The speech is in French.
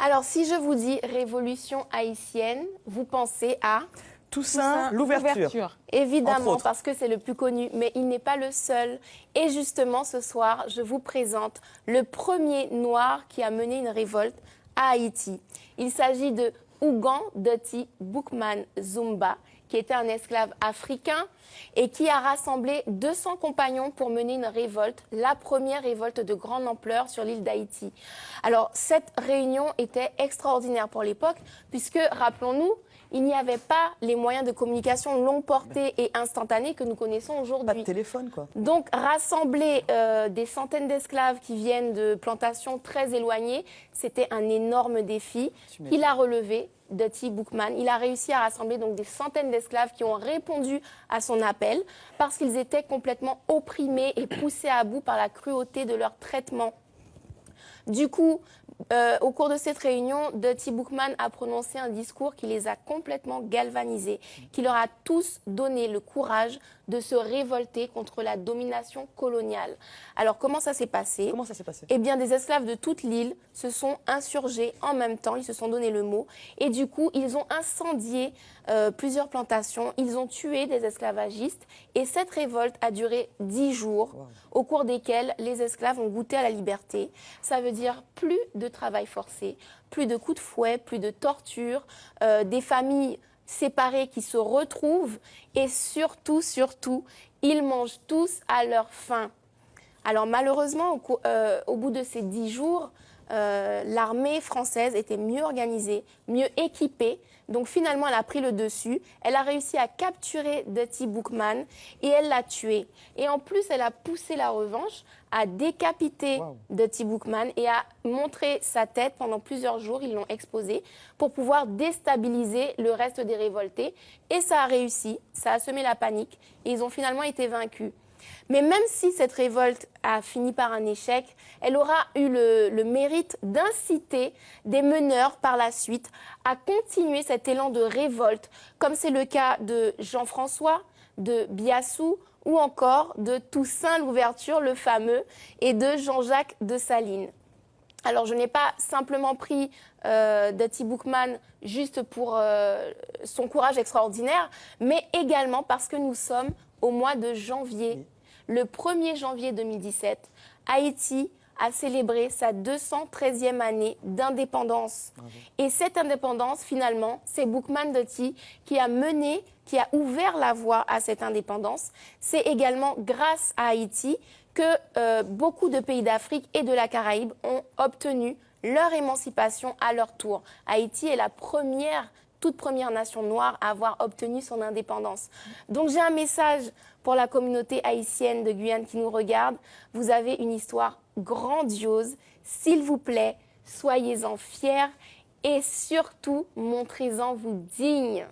Alors, si je vous dis révolution haïtienne, vous pensez à... Toussaint l'ouverture. Évidemment, parce que c'est le plus connu, mais il n'est pas le seul. Et justement, ce soir, je vous présente le premier noir qui a mené une révolte à Haïti. Il s'agit de Ougan Doti Boukman Zumba, qui était un esclave africain et qui a rassemblé 200 compagnons pour mener une révolte, la première révolte de grande ampleur sur l'île d'Haïti. Alors, cette réunion était extraordinaire pour l'époque, puisque, rappelons-nous, il n'y avait pas les moyens de communication longue portée et instantanés que nous connaissons aujourd'hui. Pas de téléphone, quoi. Donc, rassembler des centaines d'esclaves qui viennent de plantations très éloignées, c'était un énorme défi. Il a relevé, Doti Boukman. Il a réussi à rassembler donc des centaines d'esclaves qui ont répondu à son appel parce qu'ils étaient complètement opprimés et poussés à bout par la cruauté de leur traitement. Du coup, au cours de cette réunion, Doti Boukman a prononcé un discours qui les a complètement galvanisés, qui leur a tous donné le courage de se révolter contre la domination coloniale. Alors, comment ça s'est passé? Comment ça s'est passé? Eh bien, des esclaves de toute l'île se sont insurgés en même temps, ils se sont donné le mot, et du coup, ils ont incendié plusieurs plantations, ils ont tué des esclavagistes, et cette révolte a duré 10 jours, au cours desquels les esclaves ont goûté à la liberté. Ça veut dire plus de travail forcé, plus de coups de fouet, plus de torture, des familles séparés qui se retrouvent et surtout, ils mangent tous à leur faim. Alors malheureusement, au bout de ces 10 jours, l'armée française était mieux organisée, mieux équipée. Donc finalement, elle a pris le dessus. Elle a réussi à capturer Doti Boukman et elle l'a tué. Et en plus, elle a poussé la revanche, à décapiter Doti Boukman et à montrer sa tête pendant plusieurs jours. Ils l'ont exposé pour pouvoir déstabiliser le reste des révoltés. Et ça a réussi, ça a semé la panique et ils ont finalement été vaincus. Mais même si cette révolte a fini par un échec, elle aura eu le mérite d'inciter des meneurs par la suite à continuer cet élan de révolte, comme c'est le cas de Jean-François, de Biassou ou encore de Toussaint l'ouverture, le fameux, et de Jean-Jacques Dessalines. Alors, je n'ai pas simplement pris Doti Boukman juste pour son courage extraordinaire, mais également parce que nous sommes au mois de janvier. Le 1er janvier 2017, Haïti a célébré sa 213e année d'indépendance. Et cette indépendance, finalement, c'est Boukman Doti qui a mené, qui a ouvert la voie à cette indépendance. C'est également grâce à Haïti que beaucoup de pays d'Afrique et de la Caraïbe ont obtenu leur émancipation à leur tour. Haïti est la toute première nation noire à avoir obtenu son indépendance. Donc j'ai un message pour la communauté haïtienne de Guyane qui nous regarde. Vous avez une histoire grandiose. S'il vous plaît, soyez-en fiers et surtout, montrez-en vous dignes.